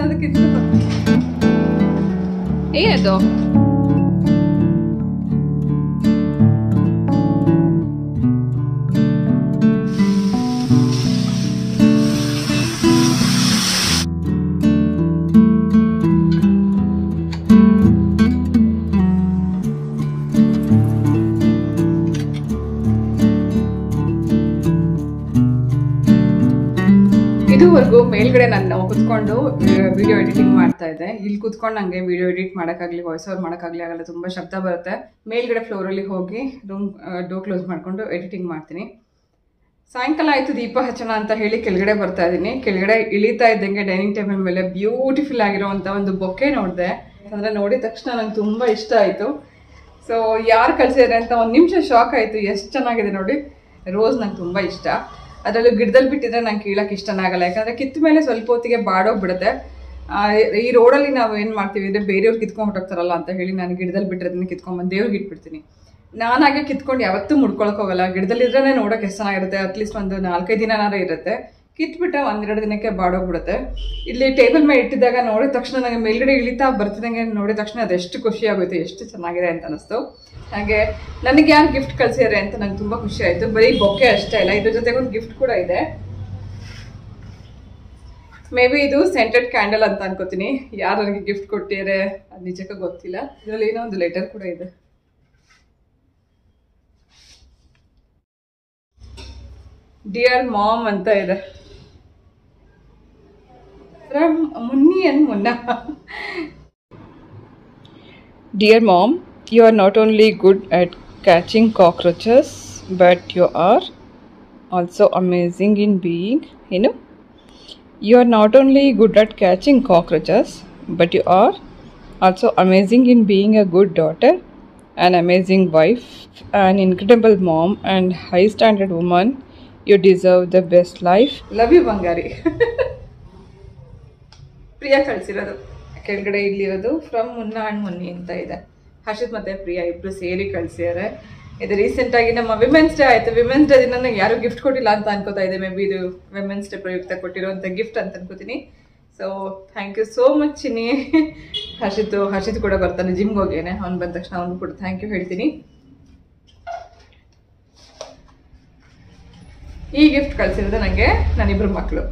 ಅದಕ್ಕಿಂತ ಏನದು ಇದುವರೆಗೂ ಮೇಲ್ಗಡೆ ನಾನು ಕುತ್ಕೊಂಡು ವಿಡಿಯೋ ಎಡಿಟಿಂಗ್ ಮಾಡ್ತಾ ಇದ್ದೆ. ಇಲ್ಲಿ ಕುತ್ಕೊಂಡು ನಂಗೆ ವಿಡಿಯೋ ಎಡಿಟ್ ಮಾಡೋಕ್ಕಾಗಲಿ ವಾಯ್ಸ್ ಓವರ್ ಮಾಡೋಕ್ಕಾಗಲಿ ಆಗಲ್ಲ, ತುಂಬ ಶಬ್ದ ಬರುತ್ತೆ. ಮೇಲ್ಗಡೆ ಫ್ಲೋರಲ್ಲಿ ಹೋಗಿ ರೂಮ್ ಡೋರ್ ಕ್ಲೋಸ್ ಮಾಡಿಕೊಂಡು ಎಡಿಟಿಂಗ್ ಮಾಡ್ತೀನಿ. ಸಾಯಂಕಾಲ ಆಯಿತು ದೀಪ ಹಚ್ಚೋಣ ಅಂತ ಹೇಳಿ ಕೆಳಗಡೆ ಬರ್ತಾ ಇದ್ದೀನಿ. ಕೆಳಗಡೆ ಇಳಿತಾ ಇದ್ದಂಗೆ ಡೈನಿಂಗ್ ಟೇಬಲ್ ಮೇಲೆ ಬ್ಯೂಟಿಫುಲ್ ಆಗಿರೋವಂಥ ಒಂದು ಬೊಕ್ಕೆ ನೋಡಿದೆ. ಅಂದರೆ ನೋಡಿದ ತಕ್ಷಣ ನಂಗೆ ತುಂಬ ಇಷ್ಟ ಆಯಿತು. ಸೊ ಯಾರು ಕಳಿಸಿದ್ರೆ ಅಂತ ಒಂದು ನಿಮಿಷ ಶಾಕ್ ಆಯಿತು. ಎಷ್ಟು ಚೆನ್ನಾಗಿದೆ ನೋಡಿ. ರೋಸ್ ನಂಗೆ ತುಂಬ ಇಷ್ಟ. ಅದರಲ್ಲೂ ಗಿಡದಲ್ಲಿ ಬಿಟ್ಟಿದ್ರೆ ನಂಗೆ ಕೀಳಕ್ಕೆ ಇಷ್ಟನಾಗಲ್ಲ, ಯಾಕಂದರೆ ಕಿತ್ತ ಮೇಲೆ ಸ್ವಲ್ಪ ಹೊತ್ತಿಗೆ ಬಾಡೋಗ್ಬಿಡುತ್ತೆ. ಈ ರೋಡಲ್ಲಿ ನಾವು ಏನು ಮಾಡ್ತೀವಿ ಅಂದರೆ ಬೇರೆಯವ್ರು ಕಿತ್ಕೊಂಡು ಹೊಟ್ಟೋಗ್ತಾರಲ್ಲ ಅಂತ ಹೇಳಿ ನಾನು ಗಿಡದಲ್ಲಿ ಬಿಟ್ಟಿರೋದನ್ನ ಕಿತ್ಕೊಂಡ್ಬಂದು ದೇವ್ರಿಗೆ ಇಟ್ಬಿಡ್ತೀನಿ. ನಾನಾಗೆ ಕಿತ್ಕೊಂಡು ಯಾವತ್ತೂ ಮುಡ್ಕೊಳಕ್ಕೆ ಹೋಗಲ್ಲ. ಗಿಡದಲ್ಲಿದ್ರೇ ನೋಡೋಕೆ ಎಷ್ಟು ಚೆನ್ನಾಗಿರುತ್ತೆ. ಅಟ್ಲೀಸ್ಟ್ ಒಂದು 4-5 ದಿನನಾರ ಇರುತ್ತೆ. ಕಿತ್ಬಿಟ್ರೆ 1-2 ದಿನಕ್ಕೆ ಬಾಡೋಗ್ಬಿಡುತ್ತೆ. ಇಲ್ಲಿ ಟೇಬಲ್ ಮೇಲೆ ಇಟ್ಟಿದ್ದಾಗ ನೋಡಿದ ತಕ್ಷಣ ನನಗೆ ಮೇಲ್ಗಡೆ ಇಳಿತಾ ಬರ್ತಿದ್ದಂಗೆ ನೋಡಿದ ತಕ್ಷಣ ಅದೆಷ್ಟು ಖುಷಿ ಆಗೋಯ್ತು, ಎಷ್ಟು ಚೆನ್ನಾಗಿದೆ ಅಂತ ಅನಿಸ್ತು. ಹಾಗೆ ನನಗೆ ಯಾರು ಗಿಫ್ಟ್ ಕಳಿಸಿದ್ದಾರೆ ಅಂತ ನಂಗೆ ತುಂಬ ಖುಷಿ ಆಯಿತು. ಬರೀ ಬೊಕ್ಕೆ ಅಷ್ಟೇ ಅಲ್ಲ, ಇದ್ರ ಜೊತೆಗೆ ಒಂದು ಗಿಫ್ಟ್ ಕೂಡ ಇದೆ. ಮೇ ಬಿ ಇದು ಸೆಂಟೆಡ್ ಕ್ಯಾಂಡಲ್ ಅಂತ ಅನ್ಕೋತೀನಿ. ಯಾರು ನನಗೆ ಗಿಫ್ಟ್ ಕೊಟ್ಟಿದ್ದಾರೆ ಅದು ನಿಜಕ್ಕೆ ಗೊತ್ತಿಲ್ಲ. ಇದರಲ್ಲಿ ಏನೋ ಒಂದು ಲೆಟರ್ ಕೂಡ ಇದೆ. ಡಿಯರ್ ಮಾಮ್ ಅಂತ ಇದೆ. From Munni and Munna. Dear mom, you are not only good at catching cockroaches, but you are also amazing in being, you are not only good at catching cockroaches, but you are also amazing in being a good daughter, an amazing wife, an incredible mom, and high standard woman. You deserve the best life. Love you, Bangari. Priya ಕಳಿಸಿರೋದು. ಕೆಳಗಡೆ ಇಲ್ಲಿರೋದು from ಮುನ್ನ and Munni ಅಂತ ಇದೆ. ಹರ್ಷಿತ್ ಮತ್ತು ಪ್ರಿಯಾ ಇಬ್ಬರು ಸೇರಿ ಕಳಿಸಿದ್ದಾರೆ. ಇದು ರೀಸೆಂಟಾಗಿ ನಮ್ಮ ವಿಮೆನ್ಸ್ ಡೇ ಆಯಿತು. ವಿಮೆನ್ಸ್ ಡೇ ದಿನ ಯಾರು ಗಿಫ್ಟ್ ಕೊಟ್ಟಿಲ್ಲ ಅಂತ ಅನ್ಕೋತಾ ಇದೆ. ಮೇ ಬಿ ಇದು ವಿಮೆನ್ಸ್ ಡೇ ಪ್ರಯುಕ್ತ ಕೊಟ್ಟಿರೋಂಥ ಗಿಫ್ಟ್ ಅಂತ ಅನ್ಕೋತೀನಿ. So thank you so much Chinni. Harshit ಕೂಡ ಬರ್ತಾನೆ, ಜಿಮ್ಗೆ ಹೋಗೇನೆ. ಅವ್ನು ಬಂದ ತಕ್ಷಣ ಅವ್ನು ಕೂಡ ಥ್ಯಾಂಕ್ ಯು ಹೇಳ್ತೀನಿ. ಈ ಗಿಫ್ಟ್ ಕಳಿಸಿರೋದು ನನಗೆ ನನ್ನಿಬ್ಬರು ಮಕ್ಕಳು.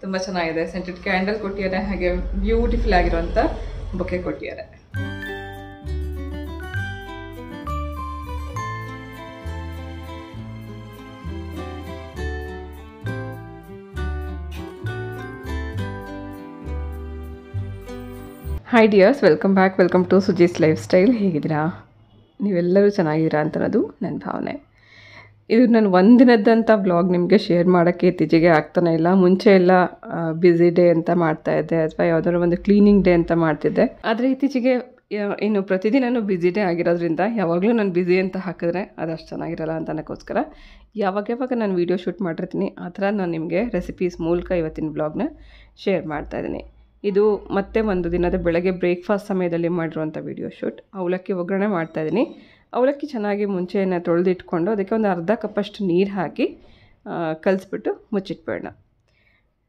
ತುಂಬ ಚೆನ್ನಾಗಿದೆ. ಸೆಂಟೆಡ್ ಕ್ಯಾಂಡಲ್ ಕೊಟ್ಟಿದ್ದಾರೆ, ಹಾಗೆ ಬ್ಯೂಟಿಫುಲ್ ಆಗಿರುವಂಥ ಬೊಕ್ಕೆ ಕೊಟ್ಟಿದ್ದಾರೆ. Hi dears, welcome back. Welcome to Suji's lifestyle. ಹೇಗಿದ್ದೀರಾ? ನೀವೆಲ್ಲರೂ ಚೆನ್ನಾಗಿದ್ದೀರಾ ಅಂತ ಅನ್ನೋದು ನನ್ನ ಭಾವನೆ. ಇದು ನಾನು ಒಂದಿನದ್ದಂಥ ಬ್ಲಾಗ್ ನಿಮಗೆ ಶೇರ್ ಮಾಡೋಕ್ಕೆ ಇತ್ತೀಚೆಗೆ ಆಗ್ತಾನೆ ಇಲ್ಲ. ಮುಂಚೆ ಎಲ್ಲ ಬ್ಯುಸಿ ಡೇ ಅಂತ ಮಾಡ್ತಾಯಿದ್ದೆ, ಅಥವಾ ಯಾವುದಾದ್ರು ಒಂದು ಕ್ಲೀನಿಂಗ್ ಡೇ ಅಂತ ಮಾಡ್ತಿದ್ದೆ. ಆದರೆ ಇತ್ತೀಚೆಗೆ ಇನ್ನು ಪ್ರತಿದಿನವೂ ಬ್ಯುಸಿ ಡೇ ಆಗಿರೋದ್ರಿಂದ ಯಾವಾಗಲೂ ನಾನು ಬ್ಯುಸಿ ಅಂತ ಹಾಕಿದ್ರೆ ಅದಷ್ಟು ಚೆನ್ನಾಗಿರಲ್ಲ ಅಂತ ಅನ್ನೋಕ್ಕೋಸ್ಕರ ಯಾವಾಗ ನಾನು ವೀಡಿಯೋ ಶೂಟ್ ಮಾಡಿರ್ತೀನಿ ಆ ಥರ ನಾನು ನಿಮಗೆ ರೆಸಿಪೀಸ್ ಮೂಲಕ ಇವತ್ತಿನ ಬ್ಲಾಗ್ನ ಶೇರ್ ಮಾಡ್ತಾಯಿದ್ದೀನಿ. ಇದು ಮತ್ತೆ ಒಂದು ದಿನದ ಬೆಳಗ್ಗೆ ಬ್ರೇಕ್ಫಾಸ್ಟ್ ಸಮಯದಲ್ಲಿ ಮಾಡಿರುವಂಥ ವೀಡಿಯೋ ಶೂಟ್. ಅವಲಕ್ಕಿ ಒಗ್ಗರಣೆ ಮಾಡ್ತಾಯಿದ್ದೀನಿ. ಅವಲಕ್ಕಿ ಚೆನ್ನಾಗಿ ಮುಂಚೆನೇ ತೊಳೆದಿಟ್ಕೊಂಡು ಅದಕ್ಕೆ ಒಂದು ಅರ್ಧ ಕಪ್ಪಷ್ಟು ನೀರು ಹಾಕಿ ಕಲಿಸ್ಬಿಟ್ಟು ಮುಚ್ಚಿಟ್ಬೇಡ.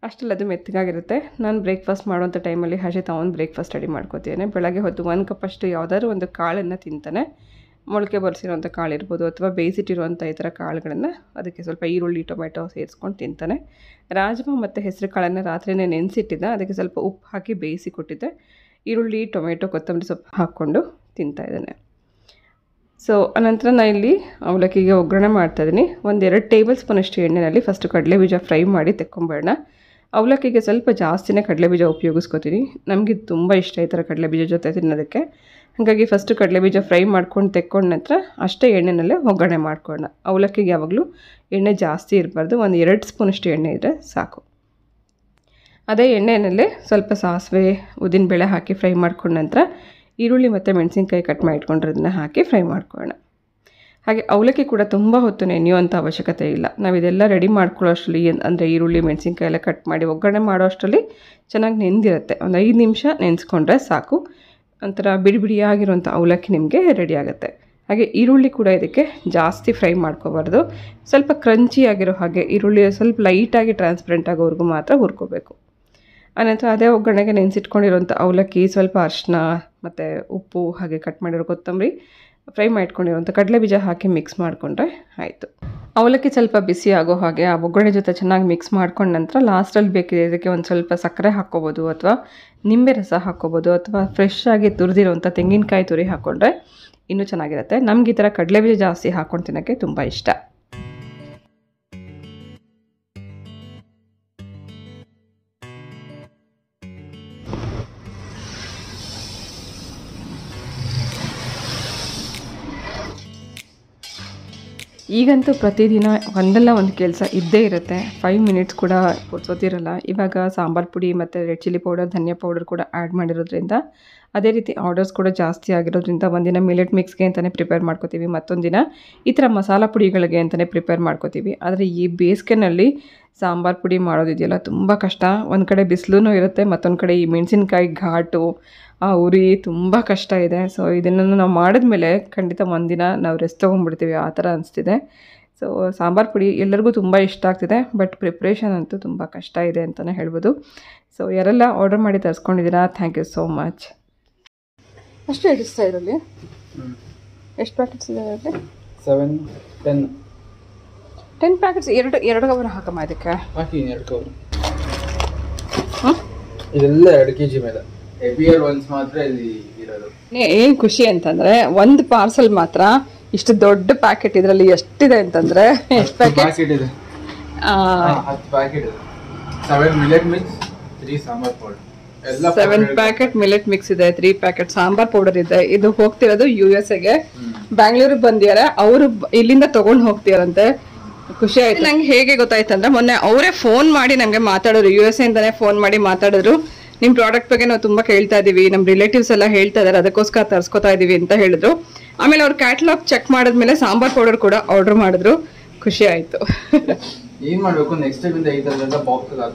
ಅಷ್ಟೆಲ್ಲ ಅದು ಮೆತ್ತಗಾಗಿರುತ್ತೆ. ನಾನು ಬ್ರೇಕ್ಫಾಸ್ಟ್ ಮಾಡುವಂಥ ಟೈಮಲ್ಲಿ ಹರ್ಷಿತ್ ಅವನು ಬ್ರೇಕ್ಫಾಸ್ಟ್ ರೆಡಿ ಮಾಡ್ಕೋತೀನಿ. ಬೆಳಗ್ಗೆ ಹೊತ್ತು 1 ಕಪ್ಪಷ್ಟು ಯಾವುದಾದ್ರು ಒಂದು ಕಾಳನ್ನು ತಿಂತಾನೆ. ಮೊಳಕೆ ಬರೆಸಿರೋಂಥ ಕಾಳು ಇರ್ಬೋದು, ಅಥವಾ ಬೇಯಿಸಿಟ್ಟಿರುವಂಥ ಈ ಥರ ಕಾಳುಗಳನ್ನು ಅದಕ್ಕೆ ಸ್ವಲ್ಪ ಈರುಳ್ಳಿ ಟೊಮೆಟೊ ಸೇರಿಸ್ಕೊಂಡು ತಿಂತಾನೆ. ರಾಜ್ಮಾ ಮತ್ತು ಹೆಸರು ಕಾಳನ್ನು ರಾತ್ರಿನೇ ನೆನೆಸಿಟ್ಟಿದ್ದೆ, ಅದಕ್ಕೆ ಸ್ವಲ್ಪ ಉಪ್ಪು ಹಾಕಿ ಬೇಯಿಸಿ ಕೊಟ್ಟಿದ್ದೆ. ಈರುಳ್ಳಿ ಟೊಮೆಟೊ ಕೊತ್ತಂಬರಿ ಸೊಪ್ಪು ಹಾಕ್ಕೊಂಡು ತಿಂತಾಯಿದ್ದಾನೆ. ಸೊ ಅನಂತರ ನಾನು ಇಲ್ಲಿ ಅವಲಕ್ಕಿಗೆ ಒಗ್ಗರಣೆ ಮಾಡ್ತಾಯಿದ್ದೀನಿ. 1-2 ಟೇಬಲ್ ಸ್ಪೂನಷ್ಟು ಎಣ್ಣೆಯಲ್ಲಿ ಫಸ್ಟು ಕಡಲೆಬೀಜ ಫ್ರೈ ಮಾಡಿ ತೆಕ್ಕೊಂಬೇಡ. ಅವಲಕ್ಕಿಗೆ ಸ್ವಲ್ಪ ಜಾಸ್ತಿನೇ ಕಡಲೆಬೀಜ ಉಪಯೋಗಿಸ್ಕೊತೀನಿ. ನಮಗೆ ತುಂಬ ಇಷ್ಟ ಈ ಥರ ಕಡಲೆಬೀಜ ಜೊತೆ ತಿನ್ನೋದಕ್ಕೆ. ಹಾಗಾಗಿ ಫಸ್ಟು ಕಡಲೆಬೀಜ ಫ್ರೈ ಮಾಡ್ಕೊಂಡು ತೆಕ್ಕೊಂಡ ನಂತರ ಅಷ್ಟೇ ಎಣ್ಣೆನಲ್ಲೇ ಒಗ್ಗರಣೆ ಮಾಡ್ಕೊಳ್ಳೋಣ. ಅವಲಕ್ಕಿಗೆ ಯಾವಾಗಲೂ ಎಣ್ಣೆ ಜಾಸ್ತಿ ಇರಬಾರ್ದು, 1-2 ಸ್ಪೂನಷ್ಟು ಎಣ್ಣೆ ಇದ್ದರೆ ಸಾಕು. ಅದೇ ಎಣ್ಣೆಯಲ್ಲೇ ಸ್ವಲ್ಪ ಸಾಸಿವೆ ಉದ್ದಿನಬೇಳೆ ಹಾಕಿ ಫ್ರೈ ಮಾಡ್ಕೊಂಡ ನಂತರ ಈರುಳ್ಳಿ ಮತ್ತು ಮೆಣಸಿನ್ಕಾಯಿ ಕಟ್ ಮಾಡಿ ಇಟ್ಕೊಂಡಿರೋದನ್ನ ಹಾಕಿ ಫ್ರೈ ಮಾಡ್ಕೊಳ್ಳೋಣ. ಹಾಗೆ ಅವಲಕ್ಕಿ ಕೂಡ ತುಂಬ ಹೊತ್ತು ನೆನೆಯುವಂಥ ಅವಶ್ಯಕತೆ ಇಲ್ಲ. ನಾವು ಇದೆಲ್ಲ ರೆಡಿ ಮಾಡ್ಕೊಳ್ಳೋ ಅಷ್ಟರಲ್ಲಿ ಅಂದರೆ ಈರುಳ್ಳಿ ಮೆಣಸಿನ್ಕಾಯಿ ಎಲ್ಲ ಕಟ್ ಮಾಡಿ ಒಗ್ಗರಣೆ ಮಾಡೋ ಅಷ್ಟರಲ್ಲಿ ಚೆನ್ನಾಗಿ ನೆಂದಿರುತ್ತೆ. ಒಂದು 5 ನಿಮಿಷ ನೆನೆಸ್ಕೊಂಡ್ರೆ ಸಾಕು. ಒಂಥರ ಬಿಡಿಬಿಡಿಯಾಗಿರುವಂಥ ಅವಲಕ್ಕಿ ನಿಮಗೆ ರೆಡಿ ಆಗುತ್ತೆ. ಹಾಗೆ ಈರುಳ್ಳಿ ಕೂಡ ಇದಕ್ಕೆ ಜಾಸ್ತಿ ಫ್ರೈ ಮಾಡ್ಕೋಬಾರ್ದು. ಸ್ವಲ್ಪ ಕ್ರಂಚಿ ಆಗಿರೋ ಹಾಗೆ ಈರುಳ್ಳಿ ಸ್ವಲ್ಪ ಲೈಟಾಗಿ ಟ್ರಾನ್ಸ್ಪರೆಂಟ್ ಆಗೋವರೆಗೂ ಮಾತ್ರ ಹುರ್ಕೋಬೇಕು. ಆನಂತರ ಅದೇ ಒಗ್ಗರಣೆಗೆ ನೆನೆಸಿಟ್ಕೊಂಡಿರೋಂಥ ಅವಲಕ್ಕಿ, ಸ್ವಲ್ಪ ಅರಿಶಿನ ಮತ್ತು ಉಪ್ಪು ಹಾಗೆ ಕಟ್ ಮಾಡಿರೋ ಕೊತ್ತಂಬರಿ, ಫ್ರೈ ಮಾಡ್ಕೊಂಡಿರೋಂಥ ಕಡಲೆ ಬೀಜ ಹಾಕಿ ಮಿಕ್ಸ್ ಮಾಡಿಕೊಂಡ್ರೆ ಆಯಿತು. ಅವಲಕ್ಕಿ ಸ್ವಲ್ಪ ಬಿಸಿ ಆಗೋ ಹಾಗೆ ಆ ಒಗ್ಗರಣೆ ಜೊತೆ ಚೆನ್ನಾಗಿ ಮಿಕ್ಸ್ ಮಾಡ್ಕೊಂಡ ನಂತರ ಲಾಸ್ಟಲ್ಲಿ ಬೇಕಿದೆ ಇದಕ್ಕೆ ಒಂದು ಸ್ವಲ್ಪ ಸಕ್ಕರೆ ಹಾಕ್ಕೋಬೋದು, ಅಥವಾ ನಿಂಬೆ ರಸ ಹಾಕ್ಕೋಬೋದು, ಅಥವಾ ಫ್ರೆಶ್ ಆಗಿ ತುರಿದಿರೋಂಥ ತೆಂಗಿನಕಾಯಿ ತುರಿ ಹಾಕ್ಕೊಂಡ್ರೆ ಇನ್ನೂ ಚೆನ್ನಾಗಿರುತ್ತೆ. ನಮ್ಗೆ ಈ ಥರ ಕಡಲೆ ಬೀಜ ಜಾಸ್ತಿ ಹಾಕ್ಕೊಂಡು ತಿನ್ನೋಕ್ಕೆ ತುಂಬ ಇಷ್ಟ. ಈಗಂತೂ ಪ್ರತಿದಿನ ಒಂದಲ್ಲ ಒಂದು ಕೆಲಸ ಇದ್ದೇ ಇರುತ್ತೆ. 5 ಮಿನಿಟ್ಸ್ ಕೂಡ ಪುರ್ಸೋತಿರಲ್ಲ. ಇವಾಗ ಸಾಂಬಾರು ಪುಡಿ ಮತ್ತು ರೆಡ್ ಚಿಲ್ಲಿ ಪೌಡರ್, ಧನಿಯಾ ಪೌಡರ್ ಕೂಡ ಆ್ಯಡ್ ಮಾಡಿರೋದ್ರಿಂದ, ಅದೇ ರೀತಿ ಆರ್ಡರ್ಸ್ ಕೂಡ ಜಾಸ್ತಿ ಆಗಿರೋದ್ರಿಂದ ಒಂದಿನ ಮಿಲೆಟ್ ಮಿಕ್ಸ್ಗೆ ಅಂತಲೇ ಪ್ರಿಪೇರ್ ಮಾಡ್ಕೋತೀವಿ, ಮತ್ತೊಂದು ದಿನ ಈ ಥರ ಮಸಾಲ ಪುಡಿಗಳಿಗೆ ಅಂತಲೇ ಪ್ರಿಪೇರ್ ಮಾಡ್ಕೋತೀವಿ. ಆದರೆ ಈ ಬೇಸಿಗೆನಲ್ಲಿ ಸಾಂಬಾರು ಪುಡಿ ಮಾಡೋದಿದೆಯಲ್ಲ ತುಂಬ ಕಷ್ಟ. ಒಂದು ಕಡೆ ಬಿಸಿಲೂ ಇರುತ್ತೆ, ಮತ್ತೊಂದು ಕಡೆ ಈ ಮೆಣಸಿನ್ಕಾಯಿ ಘಾಟು, ಆ ಉರಿ ತುಂಬ ಕಷ್ಟ ಇದೆ. ಸೊ ಇದನ್ನು ನಾವು ಮಾಡಿದ್ಮೇಲೆ ಖಂಡಿತ ಒಂದಿನ ನಾವು ರೆಸ್ಟ್ ತೊಗೊಂಡ್ಬಿಡ್ತೀವಿ, ಆ ಥರ ಅನಿಸ್ತಿದೆ. ಸೊ ಸಾಂಬಾರು ಪುಡಿ ಎಲ್ಲರಿಗೂ ತುಂಬ ಇಷ್ಟ ಆಗ್ತಿದೆ, ಬಟ್ ಪ್ರಿಪ್ರೇಷನ್ ಅಂತೂ ತುಂಬ ಕಷ್ಟ ಇದೆ ಅಂತಲೇ ಹೇಳ್ಬೋದು. ಸೊ ಯಾರೆಲ್ಲ ಆರ್ಡರ್ ಮಾಡಿ ತರಿಸ್ಕೊಂಡಿದ್ದೀರಾ, ಥ್ಯಾಂಕ್ ಯು ಸೋ ಮಚ್. ಅಷ್ಟು ಹಿಡಿಸ್ತಾ ಇದರಲ್ಲಿ ಎಷ್ಟು ಪ್ಯಾಕೆಟ್ಸ್ ಇದೆ ಅದರಲ್ಲಿ? 10 ಪ್ಯಾಕೆಟ್ಸ್. ಎರಡು ಕವರ್ ಹಾಕಮ್ಮ ಇದಕ್ಕೆ. ಹಾಕಿ 2 ಕವರ್. ಇದೆಲ್ಲ 2 kg ಮೇಲೆ. ಹೆವಿಯರ್ ಒನ್ಸ್ ಮಾತ್ರ ಇಲ್ಲಿ ಇರೋದು. ಏನು ಖುಷಿ ಅಂತಂದ್ರೆ ಒಂದು ಪಾರ್ಸಲ್ ಮಾತ್ರ ಇಷ್ಟು ದೊಡ್ಡ ಪ್ಯಾಕೆಟ್. ಇದರಲ್ಲಿ ಎಷ್ಟಿದೆ ಅಂತಂದ್ರೆ ಎಷ್ಟು ಪ್ಯಾಕೆಟ್ ಇದೆ? 10 ಪ್ಯಾಕೆಟ್ ಇದೆ. 7 millet mix, 3 sambar powder. 7 packet millet mix ಇದೆ, 3 ಪ್ಯಾಕೆಟ್ ಸಾಂಬಾರ್ ಪೌಡರ್ ಇದೆ. ಇದು ಹೋಗ್ತಿರೋದು USA-ಗೆ. ಬ್ಯಾಂಗ್ಳೂರಿಗೆ ಬಂದಿದ್ದಾರೆ, ಅವರು ಇಲ್ಲಿಂದ ತಗೊಂಡು ಹೋಗ್ತಿದಾರಂತೆ. ಖುಷಿ ಆಯ್ತು ನಂಗೆ. ಹೇಗೆ ಗೊತ್ತಾಯ್ತು ಅಂದ್ರೆ ಮೊನ್ನೆ ಅವರೇ ಫೋನ್ ಮಾಡಿ ನಂಗೆ ಮಾತಾಡೋರು, USA ಇಂದಾನೆ ಫೋನ್ ಮಾಡಿ ಮಾತಾಡಿದ್ರು. ನಿಮ್ಮ ಪ್ರಾಡಕ್ಟ್ ಬಗ್ಗೆ ನಾವು ತುಂಬ ಕೇಳ್ತಾ ಇದೀವಿ, ನಮ್ಮ ರಿಲೇಟಿವ್ಸ್ ಎಲ್ಲ ಹೇಳ್ತಾ ಇದಾರೆ, ಅದಕ್ಕೋಸ್ಕರ ತರಿಸ್ಕೊತಾ ಇದೀವಿ ಅಂತ ಹೇಳಿದ್ರು. ಆಮೇಲೆ ಅವ್ರ ಕ್ಯಾಟಲಾಗ್ ಚೆಕ್ ಮಾಡಿದ್ಮೇಲೆ ಸಾಂಬಾರ್ ಪೌಡರ್ ಕೂಡ ಆರ್ಡರ್ ಮಾಡಿದ್ರು. ಖುಷಿ ಆಯ್ತು. ಏನ್ ಮಾಡ್ಬೇಕು ನೆಕ್ಸ್ಟ್ ಟೈಮ್ ಇಂದ ಈ ತರದೆಲ್ಲ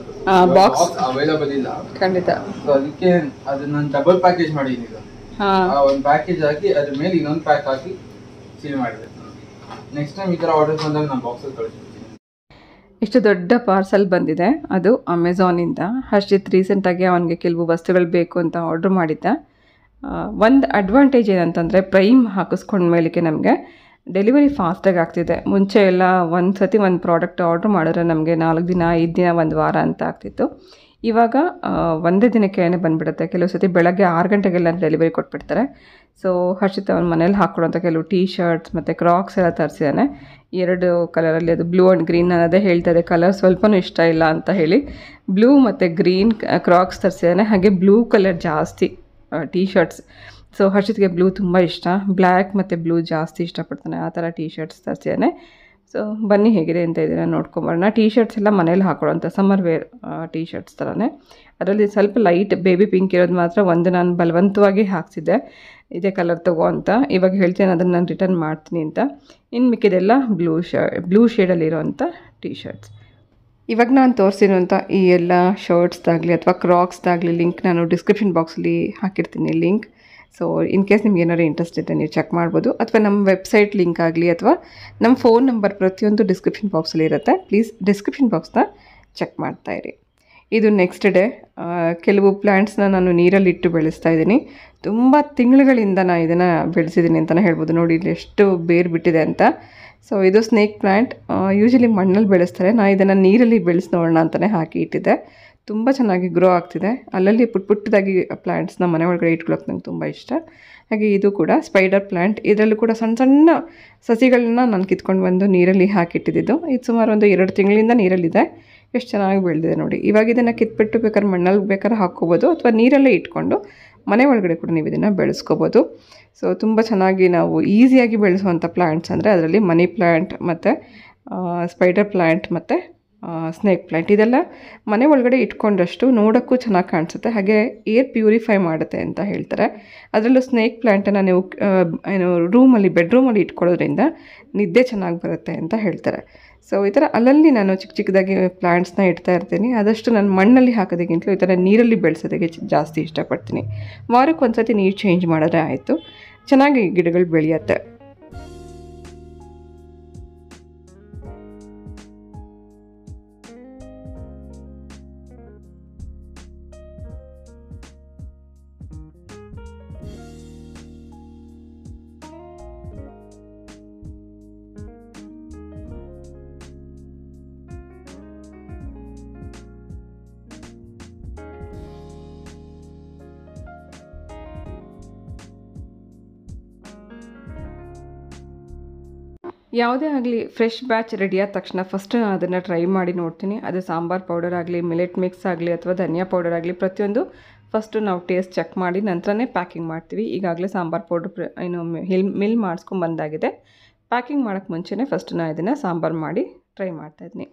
ಬಾಕ್ಸ್ ಅವೈಲೇಬಲ್ ಇಲ್ಲ ಖಂಡಿತ. ಸೊ ಅದಕ್ಕೆ ಅದನ್ನ ಡಬಲ್ ಪ್ಯಾಕೇಜ್ ಮಾಡಿದೀನಿ. ಒಂದು ಪ್ಯಾಕೇಜ್ ಹಾಕಿ ಅದ್ರ ಮೇಲೆ ಇನ್ನೊಂದು ಪ್ಯಾಕ್ ಹಾಕಿ ಸೀಲ್ ಮಾಡಿದೆ. ನೆಕ್ಸ್ಟ್ ಟೈಮ್ ಈ ತರ ಆರ್ಡರ್ಸ್ ಬಂದಾಗ ನಾನು ಬಾಕ್ಸ್ ಅಲ್ಲಿ ಕಳಿಸ್ತೀನಿ. ಇಷ್ಟು ದೊಡ್ಡ ಪಾರ್ಸಲ್ ಬಂದಿದೆ, ಅದು ಅಮೆಝಾನಿಂದ. ಹರ್ಷಿತ್ ರೀಸೆಂಟಾಗಿ ಅವನಿಗೆ ಕೆಲವು ವಸ್ತುಗಳು ಬೇಕು ಅಂತ ಆರ್ಡ್ರ್ ಮಾಡಿದ್ದ. ಒಂದು ಅಡ್ವಾಂಟೇಜ್ ಏನಂತಂದರೆ ಪ್ರೈಮ್ ಹಾಕಿಸ್ಕೊಂಡ್ಮೇಲೆ ನಮಗೆ ಡೆಲಿವರಿ ಫಾಸ್ಟಾಗಿ ಆಗ್ತಿದೆ. ಮುಂಚೆ ಎಲ್ಲ ಒಂದು ಸತಿ ಒಂದು ಪ್ರಾಡಕ್ಟ್ ಆರ್ಡ್ರ್ ಮಾಡಿದ್ರೆ ನಮಗೆ 4 ದಿನ 5 ದಿನ 1 ವಾರ ಅಂತ ಆಗ್ತಿತ್ತು. ಇವಾಗ ಒಂದೇ ದಿನಕ್ಕೆ ಬಂದುಬಿಡುತ್ತೆ. ಕೆಲವು ಸತಿ ಬೆಳಗ್ಗೆ 6 ಗಂಟೆಗೆಲ್ಲ ಡೆಲಿವರಿ ಕೊಟ್ಬಿಡ್ತಾರೆ. ಸೊ ಹರ್ಷಿತ್ ಅವನ ಮನೇಲಿ ಹಾಕ್ಕೊಡೋಂಥ ಕೆಲವು ಟೀ ಶರ್ಟ್ಸ್ ಮತ್ತು ಕ್ರಾಕ್ಸ್ ಎಲ್ಲ ತರಿಸಿದ್ದಾನೆ. 2 ಕಲರಲ್ಲಿ, ಅದು ಬ್ಲೂ ಆ್ಯಂಡ್ ಗ್ರೀನ್. ನಾನು ಅದೇ ಹೇಳ್ತಾ ಇದ್ದೆ, ಕಲರ್ ಸ್ವಲ್ಪನೂ ಇಷ್ಟ ಇಲ್ಲ ಅಂತ ಹೇಳಿ ಬ್ಲೂ ಮತ್ತು ಗ್ರೀನ್ ಕ್ರಾಕ್ಸ್ ತರಿಸಿದ್ದಾನೆ. ಹಾಗೆ ಬ್ಲೂ ಕಲರ್ ಜಾಸ್ತಿ ಟೀ ಶರ್ಟ್ಸ್. ಸೊ ಹರ್ಷಿತ್ಗೆ ಬ್ಲೂ ತುಂಬ ಇಷ್ಟ, ಬ್ಲ್ಯಾಕ್ ಮತ್ತು ಬ್ಲೂ ಜಾಸ್ತಿ ಇಷ್ಟಪಡ್ತಾನೆ. ಆ ಥರ ಟೀ ಶರ್ಟ್ಸ್ ತರಿಸಿದ್ದಾನೆ. ಸೊ ಬನ್ನಿ ಹೇಗಿದೆ ಅಂತ ಇದನ್ನು ನೋಡ್ಕೊಂಬರೋಣ. ಟೀ ಶರ್ಟ್ಸ್ ಎಲ್ಲ ಮನೇಲಿ ಹಾಕೊಳ್ಳೋಂಥ ಸಮ್ಮರ್ ವೇರ್ ಟೀ ಶರ್ಟ್ಸ್ ಥರನೇ. ಅದರಲ್ಲಿ ಸ್ವಲ್ಪ ಲೈಟ್ ಬೇಬಿ ಪಿಂಕ್ ಇರೋದು ಮಾತ್ರ ಒಂದು ನಾನು ಬಲವಂತವಾಗಿ ಹಾಕ್ಸಿದ್ದೆ, ಇದೇ ಕಲರ್ ತಗೋ ಅಂತ. ಇವಾಗ ಹೇಳ್ತೇನೆ ಅದನ್ನು ನಾನು ರಿಟರ್ನ್ ಮಾಡ್ತೀನಿ ಅಂತ. ಇನ್ನು ಮಿಕ್ಕಿದೆಲ್ಲ ಬ್ಲೂ ಶೇಡಲ್ಲಿರೋವಂಥ ಟೀ ಶರ್ಟ್ಸ್. ಇವಾಗ ನಾನು ತೋರಿಸಿರೋಂಥ ಈ ಎಲ್ಲ ಶರ್ಟ್ಸ್ದಾಗಲಿ ಅಥವಾ ಕ್ರಾಕ್ಸ್ದಾಗಲಿ ಲಿಂಕ್ ನಾನು ಡಿಸ್ಕ್ರಿಪ್ಷನ್ ಬಾಕ್ಸಲ್ಲಿ ಹಾಕಿರ್ತೀನಿ ಲಿಂಕ್. ಸೊ ಇನ್ ಕೇಸ್ ನಿಮ್ಗೆ ಏನಾದ್ರು ಇಂಟ್ರೆಸ್ಟ್ ಇದ್ದರೆ ನೀವು ಚೆಕ್ ಮಾಡ್ಬೋದು, ಅಥವಾ ನಮ್ಮ ವೆಬ್ಸೈಟ್ ಲಿಂಕ್ ಆಗಲಿ ಅಥವಾ ನಮ್ಮ ಫೋನ್ ನಂಬರ್ ಪ್ರತಿಯೊಂದು ಡಿಸ್ಕ್ರಿಪ್ಷನ್ ಬಾಕ್ಸಲ್ಲಿ ಇರುತ್ತೆ. ಪ್ಲೀಸ್ ಡಿಸ್ಕ್ರಿಪ್ಷನ್ ಬಾಕ್ಸ್ನ ಚೆಕ್ ಮಾಡ್ತಾಯಿರಿ. ಇದು ನೆಕ್ಸ್ಟ್ ಡೇ. ಕೆಲವು ಪ್ಲ್ಯಾಂಟ್ಸ್ನ ನಾನು ನೀರಲ್ಲಿಟ್ಟು ಬೆಳೆಸ್ತಾ ಇದ್ದೀನಿ. ತುಂಬ ತಿಂಗಳುಗಳಿಂದ ನಾನು ಇದನ್ನು ಬೆಳೆಸಿದ್ದೀನಿ ಅಂತಲೇ ಹೇಳ್ಬೋದು. ನೋಡಿ ಇಲ್ಲಿ ಎಷ್ಟು ಬೇರು ಬಿಟ್ಟಿದೆ ಅಂತ. ಸೊ ಇದು ಸ್ನೇಕ್ ಪ್ಲ್ಯಾಂಟ್. ಯೂಶಲಿ ಮಣ್ಣಲ್ಲಿ ಬೆಳೆಸ್ತಾರೆ, ನಾನು ಇದನ್ನು ನೀರಲ್ಲಿ ಬೆಳೆಸಿ ನೋಡೋಣ ಅಂತಲೇ ಹಾಕಿ ಇಟ್ಟಿದ್ದೆ. ತುಂಬ ಚೆನ್ನಾಗಿ ಗ್ರೋ ಆಗ್ತಿದೆ. ಅಲ್ಲಲ್ಲಿ ಪುಟ್ಟದಾಗಿ ಪ್ಲ್ಯಾಂಟ್ಸ್ನ ಮನೆ ಒಳಗಡೆ ಇಟ್ಕೊಳ್ಳೋಕೆ ನಂಗೆ ತುಂಬ ಇಷ್ಟ. ಹಾಗೆ ಇದು ಕೂಡ ಸ್ಪೈಡರ್ ಪ್ಲ್ಯಾಂಟ್. ಇದರಲ್ಲೂ ಕೂಡ ಸಣ್ಣ ಸಣ್ಣ ಸಸಿಗಳನ್ನ ನಾನು ಕಿತ್ಕೊಂಡು ಬಂದು ನೀರಲ್ಲಿ ಹಾಕಿಟ್ಟಿದ್ದು. ಇದು ಸುಮಾರು ಒಂದು 2 ತಿಂಗಳಿಂದ ನೀರಲ್ಲಿದೆ. ಎಷ್ಟು ಚೆನ್ನಾಗಿ ಬೆಳೆದಿದೆ ನೋಡಿ. ಇವಾಗ ಇದನ್ನು ಕಿತ್ಬಿಟ್ಟು ಬೇಕಾದ್ರೆ ಮಣ್ಣಲ್ಲಿ ಬೇಕಾದ್ರೆ ಹಾಕ್ಕೋಬೋದು, ಅಥವಾ ನೀರಲ್ಲೇ ಇಟ್ಕೊಂಡು ಮನೆ ಒಳಗಡೆ ಕೂಡ ನೀವು ಇದನ್ನು ಬೆಳೆಸ್ಕೋಬೋದು. ಸೊ ತುಂಬ ಚೆನ್ನಾಗಿ ನಾವು ಈಸಿಯಾಗಿ ಬೆಳೆಸುವಂಥ ಪ್ಲ್ಯಾಂಟ್ಸ್ ಅಂದರೆ ಅದರಲ್ಲಿ ಮನಿ ಪ್ಲ್ಯಾಂಟ್ ಮತ್ತು ಸ್ಪೈಡರ್ ಪ್ಲ್ಯಾಂಟ್ ಮತ್ತು ಸ್ನೇಕ್ ಪ್ಲ್ಯಾಂಟ್. ಇದೆಲ್ಲ ಮನೆ ಒಳಗಡೆ ಇಟ್ಕೊಂಡಷ್ಟು ನೋಡೋಕ್ಕೂ ಚೆನ್ನಾಗಿ ಕಾಣಿಸುತ್ತೆ, ಹಾಗೆ ಏರ್ ಪ್ಯೂರಿಫೈ ಮಾಡುತ್ತೆ ಅಂತ ಹೇಳ್ತಾರೆ. ಅದರಲ್ಲೂ ಸ್ನೇಕ್ ಪ್ಲ್ಯಾಂಟನ್ನು ನೀವು ರೂಮಲ್ಲಿ ಬೆಡ್ರೂಮಲ್ಲಿ ಇಟ್ಕೊಳ್ಳೋದ್ರಿಂದ ನಿದ್ದೆ ಚೆನ್ನಾಗಿ ಬರುತ್ತೆ ಅಂತ ಹೇಳ್ತಾರೆ. ಸೊ ಈ ಥರ ಅಲ್ಲಲ್ಲಿ ನಾನು ಚಿಕ್ಕ ಚಿಕ್ಕದಾಗಿ ಪ್ಲ್ಯಾಂಟ್ಸ್ನ ಇಡ್ತಾ ಇರ್ತೀನಿ. ಆದಷ್ಟು ನಾನು ಮಣ್ಣಲ್ಲಿ ಹಾಕೋದಕ್ಕಿಂತಲೂ ಈ ಥರ ನೀರಲ್ಲಿ ಬೆಳೆಸೋದಕ್ಕೆ ಜಾಸ್ತಿ ಇಷ್ಟಪಡ್ತೀನಿ. ವಾರಕ್ಕೆ ಒಂದು ಸತಿ ನೀರು ಚೇಂಜ್ ಮಾಡಿದ್ರೆ ಆಯಿತು, ಚೆನ್ನಾಗಿ ಗಿಡಗಳು ಬೆಳೆಯುತ್ತೆ. ಯಾವುದೇ ಆಗಲಿ ಫ್ರೆಶ್ ಬ್ಯಾಚ್ ರೆಡಿಯಾದ ತಕ್ಷಣ ಫಸ್ಟ್ ನಾನು ಅದನ್ನು ಟ್ರೈ ಮಾಡಿ ನೋಡ್ತೀನಿ. ಅದು ಸಾಂಬಾರ್ ಪೌಡರ್ ಆಗಲಿ, ಮಿಲೆಟ್ ಮಿಕ್ಸ್ ಆಗಲಿ ಅಥವಾ ಧನಿಯಾ ಪೌಡರ್ ಆಗಲಿ, ಪ್ರತಿಯೊಂದು ಫಸ್ಟು ನಾವು ಟೇಸ್ಟ್ ಚೆಕ್ ಮಾಡಿ ನಂತರನೇ ಪ್ಯಾಕಿಂಗ್ ಮಾಡ್ತೀವಿ. ಈಗಾಗಲೇ ಸಾಂಬಾರ್ ಪೌಡ್ರ್ ಮಿಲ್ ಮಾಡಿಸ್ಕೊಂಡು ಬಂದಾಗಿದೆ. ಪ್ಯಾಕಿಂಗ್ ಮಾಡೋಕ್ಕೆ ಮುಂಚೆನೇ ಫಸ್ಟ್ ನಾನು ಇದನ್ನು ಸಾಂಬಾರು ಮಾಡಿ ಟ್ರೈ ಮಾಡ್ತಾಯಿದ್ದೀನಿ.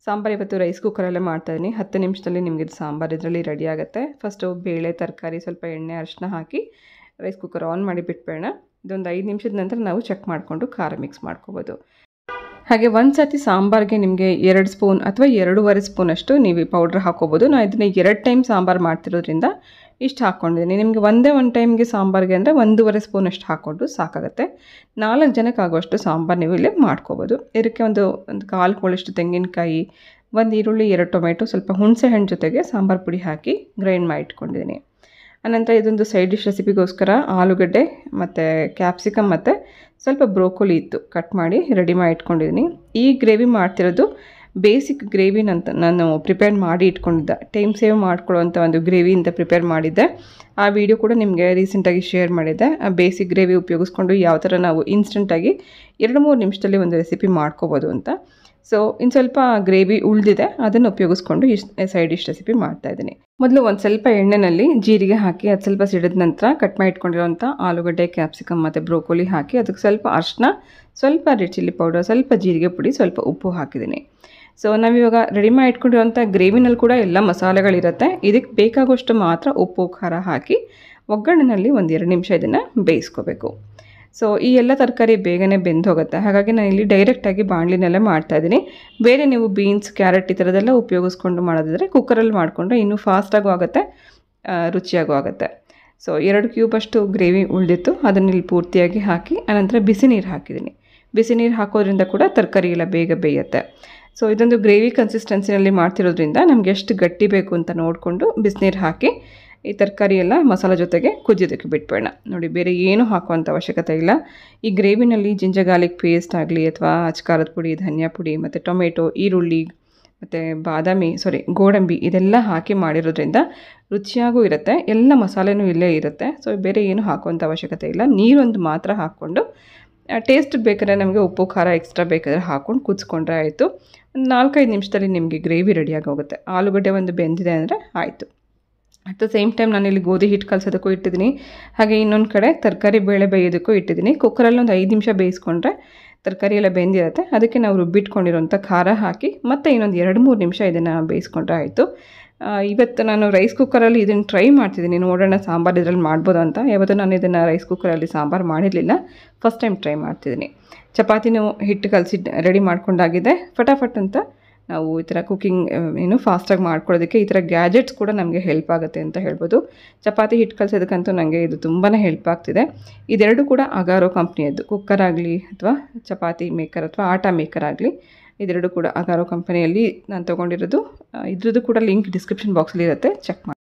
ಸಾಂಬಾರು ಇವತ್ತು ರೈಸ್ ಕುಕ್ಕರಲ್ಲೇ ಮಾಡ್ತಾಯಿದ್ದೀನಿ. 10 ನಿಮಿಷದಲ್ಲಿ ನಿಮಗೆ ಇದು ಸಾಂಬಾರು ಇದರಲ್ಲಿ ರೆಡಿ ಆಗುತ್ತೆ. ಫಸ್ಟು ಬೇಳೆ, ತರಕಾರಿ, ಸ್ವಲ್ಪ ಎಣ್ಣೆ, ಅರಿಶಿನ ಹಾಕಿ ರೈಸ್ ಕುಕ್ಕರ್ ಆನ್ ಮಾಡಿ ಬಿಟ್ಬೇಡ. ಇದೊಂದು 5 ನಿಮಿಷದ ನಂತರ ನಾವು ಚೆಕ್ ಮಾಡಿಕೊಂಡು ಖಾರ ಮಿಕ್ಸ್ ಮಾಡ್ಕೋಬೋದು. ಹಾಗೆ ಒಂದು ಸರ್ತಿ ಸಾಂಬಾರಿಗೆ ನಿಮಗೆ 2 ಸ್ಪೂನ್ ಅಥವಾ 2.5 ಸ್ಪೂನಷ್ಟು ನೀವು ಪೌಡ್ರ್ ಹಾಕ್ಕೋಬೋದು. ನಾನು ಇದನ್ನು 2 ಟೈಮ್ ಸಾಂಬಾರು ಮಾಡ್ತಿರೋದ್ರಿಂದ ಇಷ್ಟು ಹಾಕ್ಕೊಂಡಿದ್ದೀನಿ. ನಿಮಗೆ ಒಂದೇ ಒಂದು ಟೈಮ್ಗೆ ಸಾಂಬಾರಿಗೆ ಅಂದರೆ 1.5 ಸ್ಪೂನಷ್ಟು ಹಾಕ್ಕೊಂಡು ಸಾಕಾಗುತ್ತೆ. 4 ಜನಕ್ಕೆ ಆಗುವಷ್ಟು ಸಾಂಬಾರು ನೀವು ಇಲ್ಲಿ ಮಾಡ್ಕೋಬೋದು. ಇದಕ್ಕೆ ಒಂದು 1/4 ಹೋಳಷ್ಟು ತೆಂಗಿನಕಾಯಿ, 1 ಈರುಳ್ಳಿ, 2 ಟೊಮೆಟೊ, ಸ್ವಲ್ಪ ಹುಣಸೆ ಹಣ್ಣು ಜೊತೆಗೆ ಸಾಂಬಾರು ಪುಡಿ ಹಾಕಿ ಗ್ರೈಂಡ್ ಮಾಡಿ ಇಟ್ಕೊಂಡಿದ್ದೀನಿ. ಆನಂತರ ಇದೊಂದು ಸೈಡ್ ಡಿಶ್ ರೆಸಿಪಿಗೋಸ್ಕರ ಆಲೂಗಡ್ಡೆ ಮತ್ತು ಕ್ಯಾಪ್ಸಿಕಮ್ ಮತ್ತು ಸ್ವಲ್ಪ ಬ್ರೋಕೊಲಿ ಇತ್ತು ಕಟ್ ಮಾಡಿ ರೆಡಿ ಮಾಡಿ ಇಟ್ಕೊಂಡಿದ್ದೀನಿ. ಈ ಗ್ರೇವಿ ಮಾಡ್ತಿರೋದು ಬೇಸಿಕ್ ಗ್ರೇವಿನಂತ ನಾನು ಪ್ರಿಪೇರ್ ಮಾಡಿ ಇಟ್ಕೊಂಡಿದ್ದೆ. ಟೈಮ್ ಸೇವ್ ಮಾಡ್ಕೊಳ್ಳೋವಂಥ ಒಂದು ಗ್ರೇವಿಯಿಂದ ಪ್ರಿಪೇರ್ ಮಾಡಿದ್ದೆ. ಆ ವಿಡಿಯೋ ಕೂಡ ನಿಮಗೆ ರೀಸೆಂಟಾಗಿ ಶೇರ್ ಮಾಡಿದ್ದೆ. ಆ ಬೇಸಿಕ್ ಗ್ರೇವಿ ಉಪಯೋಗಿಸ್ಕೊಂಡು ಯಾವ ಥರ ನಾವು ಇನ್ಸ್ಟೆಂಟಾಗಿ 2-3 ನಿಮಿಷದಲ್ಲಿ ಒಂದು ರೆಸಿಪಿ ಮಾಡ್ಕೋಬೋದು ಅಂತ. ಸೊ ಇನ್ನು ಸ್ವಲ್ಪ ಗ್ರೇವಿ ಉಳಿದಿದೆ, ಅದನ್ನು ಉಪಯೋಗಿಸ್ಕೊಂಡು ಸೈಡ್ ಡಿಶ್ ರೆಸಿಪಿ ಮಾಡ್ತಾಯಿದ್ದೀನಿ. ಮೊದಲು ಒಂದು ಸ್ವಲ್ಪ ಎಣ್ಣೆಯಲ್ಲಿ ಜೀರಿಗೆ ಹಾಕಿ ಅದು ಸ್ವಲ್ಪ ಸಿಡಿದ ನಂತರ ಕಟ್ ಮಾಡಿ ಇಟ್ಕೊಂಡಿರೋಂಥ ಆಲೂಗಡ್ಡೆ, ಕ್ಯಾಪ್ಸಿಕಮ್ ಮತ್ತು ಬ್ರೋಕೊಲಿ ಹಾಕಿ ಅದಕ್ಕೆ ಸ್ವಲ್ಪ ಅರಿಶಿನ, ಸ್ವಲ್ಪ ರೆಡ್ ಚಿಲ್ಲಿ ಪೌಡರ್, ಸ್ವಲ್ಪ ಜೀರಿಗೆ ಪುಡಿ, ಸ್ವಲ್ಪ ಉಪ್ಪು ಹಾಕಿದ್ದೀನಿ. ಸೊ ನಾವಿವಾಗ ರೆಡಿ ಮಾಡಿ ಇಟ್ಕೊಂಡಿರೋಂಥ ಗ್ರೇವಿನಲ್ಲಿ ಕೂಡ ಎಲ್ಲ ಮಸಾಲೆಗಳಿರುತ್ತೆ. ಇದಕ್ಕೆ ಬೇಕಾಗುವಷ್ಟು ಮಾತ್ರ ಉಪ್ಪು, ಖಾರ ಹಾಕಿ ಒಗ್ಗರಣೆಯಲ್ಲಿ 1-2 ನಿಮಿಷ ಇದನ್ನು ಬೇಯಿಸ್ಕೋಬೇಕು. ಸೊ ಈ ಎಲ್ಲ ತರಕಾರಿ ಬೇಗನೆ ಬೆಂದು ಹೋಗುತ್ತೆ. ಹಾಗಾಗಿ ನಾನು ಇಲ್ಲಿ ಡೈರೆಕ್ಟಾಗಿ ಬಾಣಲಿನಲ್ಲೇ ಮಾಡ್ತಾಯಿದ್ದೀನಿ. ಬೇರೆ ನೀವು ಬೀನ್ಸ್, ಕ್ಯಾರೆಟ್ ಈ ಥರದ್ದೆಲ್ಲ ಉಪಯೋಗಿಸ್ಕೊಂಡು ಮಾಡೋದಿದ್ರೆ ಕುಕ್ಕರಲ್ಲಿ ಮಾಡಿಕೊಂಡ್ರೆ ಇನ್ನೂ ಫಾಸ್ಟಾಗೂ ಆಗುತ್ತೆ, ರುಚಿಯಾಗೂ ಆಗುತ್ತೆ. ಸೊ 2 ಕ್ಯೂಬಷ್ಟು ಗ್ರೇವಿ ಉಳಿದಿತ್ತು, ಅದನ್ನು ಇಲ್ಲಿ ಪೂರ್ತಿಯಾಗಿ ಹಾಕಿ ಆನಂತರ ಬಿಸಿ ನೀರು ಹಾಕಿದ್ದೀನಿ. ಬಿಸಿ ನೀರು ಹಾಕೋದ್ರಿಂದ ಕೂಡ ತರಕಾರಿ ಎಲ್ಲ ಬೇಗ ಬೇಯುತ್ತೆ. ಸೊ ಇದೊಂದು ಗ್ರೇವಿ ಕನ್ಸಿಸ್ಟೆನ್ಸಿನಲ್ಲಿ ಮಾಡ್ತಿರೋದ್ರಿಂದ ನಮಗೆ ಎಷ್ಟು ಗಟ್ಟಿ ಬೇಕು ಅಂತ ನೋಡಿಕೊಂಡು ಬಿಸಿನೀರು ಹಾಕಿ ಈ ತರಕಾರಿ ಎಲ್ಲ ಮಸಾಲೆ ಜೊತೆಗೆ ಕುದಿಯೋದಕ್ಕೆ ಬಿಟ್ಬೇಡ. ನೋಡಿ, ಬೇರೆ ಏನೂ ಹಾಕುವಂಥ ಅವಶ್ಯಕತೆ ಇಲ್ಲ. ಈ ಗ್ರೇವಿನಲ್ಲಿ ಜಿಂಜರ್ ಗಾರ್ಲಿಕ್ ಪೇಸ್ಟ್ ಆಗಲಿ ಅಥವಾ ಅಚ್ಕಾರದ ಪುಡಿ, ಧನಿಯಾ ಪುಡಿ ಮತ್ತು ಟೊಮೆಟೊ, ಈರುಳ್ಳಿ ಮತ್ತು ಗೋಡಂಬಿ ಇದೆಲ್ಲ ಹಾಕಿ ಮಾಡಿರೋದ್ರಿಂದ ರುಚಿಯಾಗೂ ಇರುತ್ತೆ. ಎಲ್ಲ ಮಸಾಲೆನೂ ಇಲ್ಲೇ ಇರುತ್ತೆ. ಸೊ ಬೇರೆ ಏನೂ ಹಾಕುವಂಥ ಅವಶ್ಯಕತೆ ಇಲ್ಲ. ನೀರೊಂದು ಮಾತ್ರ ಹಾಕ್ಕೊಂಡು ಟೇಸ್ಟ್ ಬೇಕಾದ್ರೆ ನಮಗೆ ಉಪ್ಪು, ಖಾರ ಎಕ್ಸ್ಟ್ರಾ ಬೇಕಾದರೆ ಹಾಕ್ಕೊಂಡು ಕುದಿಸ್ಕೊಂಡ್ರೆ ಆಯಿತು. ಒಂದು 4-5 ನಿಮಿಷದಲ್ಲಿ ನಿಮಗೆ ಗ್ರೇವಿ ರೆಡಿಯಾಗಿ ಹೋಗುತ್ತೆ. ಆಲೂಗಡ್ಡೆ ಒಂದು ಬೆಂದಿದೆ ಅಂದರೆ ಆಯಿತು. ಅಟ್ ದ ಸೇಮ್ ಟೈಮ್ ನಾನಿಲ್ಲಿ ಗೋಧಿ ಹಿಟ್ಟು ಕಲಸೋದಕ್ಕೂ ಇಟ್ಟಿದ್ದೀನಿ. ಹಾಗೆ ಇನ್ನೊಂದು ಕಡೆ ತರಕಾರಿ ಬೇಳೆ ಬೇಯೋದಕ್ಕೂ ಇಟ್ಟಿದ್ದೀನಿ. ಕುಕ್ಕರಲ್ಲಿ ಒಂದು 5 ನಿಮಿಷ ಬೇಯಿಸ್ಕೊಂಡ್ರೆ ತರಕಾರಿ ಎಲ್ಲ ಬೆಂದಿರುತ್ತೆ. ಅದಕ್ಕೆ ನಾವು ರುಬ್ಬಿಟ್ಕೊಂಡಿರೋಂಥ ಖಾರ ಹಾಕಿ ಮತ್ತೆ ಇನ್ನೊಂದು 2-3 ನಿಮಿಷ ಇದನ್ನು ಬೇಯಿಸ್ಕೊಂಡ್ರೆ ಆಯಿತು. ಇವತ್ತು ನಾನು ರೈಸ್ ಕುಕ್ಕರಲ್ಲಿ ಇದನ್ನು ಟ್ರೈ ಮಾಡ್ತಿದ್ದೀನಿ, ನೋಡೋಣ ಸಾಂಬಾರು ಇದರಲ್ಲಿ ಮಾಡ್ಬೋದು ಅಂತ. ಯಾವತ್ತೂ ನಾನು ಇದನ್ನು ರೈಸ್ ಕುಕ್ಕರಲ್ಲಿ ಸಾಂಬಾರು ಮಾಡಿರಲಿಲ್ಲ, ಫಸ್ಟ್ ಟೈಮ್ ಟ್ರೈ ಮಾಡ್ತಿದ್ದೀನಿ. ಚಪಾತಿನೂ ಹಿಟ್ಟು ಕಲಸಿ ರೆಡಿ ಮಾಡ್ಕೊಂಡಾಗಿದೆ. ಫಟಾಫಟ್ ಅಂತ ನಾವು ಈ ಥರ ಕುಕ್ಕಿಂಗ್ ಫಾಸ್ಟಾಗಿ ಮಾಡ್ಕೊಳ್ಳೋದಕ್ಕೆ ಈ ಥರ ಗ್ಯಾಜೆಟ್ಸ್ ಕೂಡ ನಮಗೆ ಹೆಲ್ಪ್ ಆಗುತ್ತೆ ಅಂತ ಹೇಳ್ಬೋದು. ಚಪಾತಿ ಹಿಟ್ಟು ಕಲಿಸೋದಕ್ಕಂತೂ ನನಗೆ ಇದು ತುಂಬಾ ಹೆಲ್ಪ್ ಆಗ್ತಿದೆ. ಇದೆರಡು ಕೂಡ ಅಗಾರೋ ಕಂಪ್ನಿಯದ್ದು, ಕುಕ್ಕರ್ ಆಗಲಿ ಅಥವಾ ಚಪಾತಿ ಮೇಕರ್ ಅಥವಾ ಆಟಾ ಮೇಕರ್ ಆಗಲಿ, ಇದೆರಡು ಕೂಡ ಅಗಾರೋ ಕಂಪನಿಯಲ್ಲಿ ನಾನು ತೊಗೊಂಡಿರೋದು. ಇದ್ರದ್ದು ಕೂಡ ಲಿಂಕ್ ಡಿಸ್ಕ್ರಿಪ್ಷನ್ ಬಾಕ್ಸಲ್ಲಿ ಇರುತ್ತೆ, ಚೆಕ್ ಮಾಡಿ.